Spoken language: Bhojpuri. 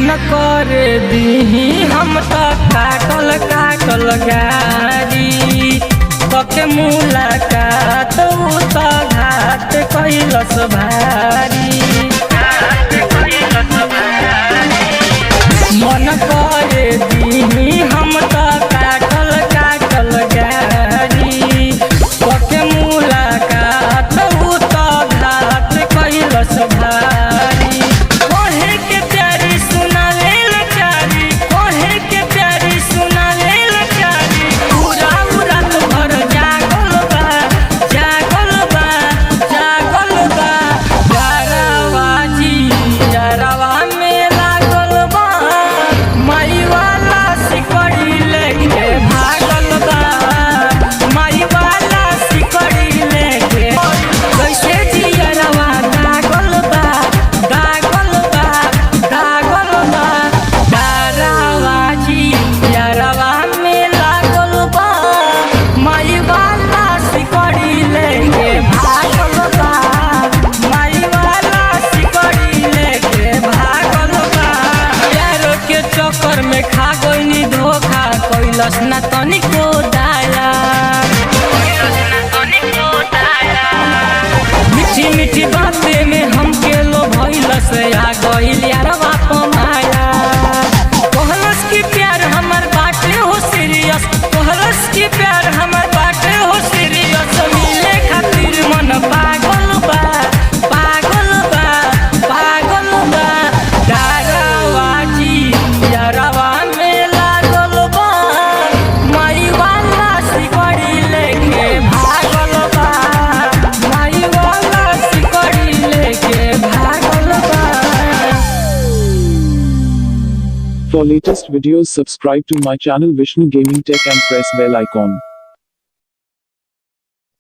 मन करे दीही हम तो काटल काटल गारी पके मुलाकात तो घाट कैलस भारी। मन करे दीही हम तो काटल काटल गारी पके मुलाकात तो घाट कैलस भारी। कोहे के प्यारी सुनावे लचारी, कोहे के प्यारी सुनावे लचारी, पूरा रात भर जागल बा जागल बा जागल बा। यारावाजी यारावा में लागल बा, माई वाला सिकड़ी लेके भागल बा, माई वाला सिकड़ी लेके कैसे जियरवा दागल बा दागल बा दागल बा। यारावाजी यारावा में लागल बा, माई वाला सिकड़ी लेके भागल बा, माई वाला सिकड़ी लेके भागल बा। यारो के चक्कर में खा गइनी धोखा, कैलस ना तनिको दाया। मीठी मीठी बातें में हमके लो भइलस आ गइल यारवा पमाया। कहलस की प्यार हमर बाटे हो सीरियस, कहलस की प्यार हमर बाटे हो सीरियस। मिले खातिर मन पागल बा पागल बा पागल बा। यारावाजी यारावा में लागल बा, माई वाला सिकड़ी लेके भागल बा, माई वाला सिकड़ी लेके भागल बा। For latest videos subscribe to my channel Vishnu Gaming Tech and press bell icon.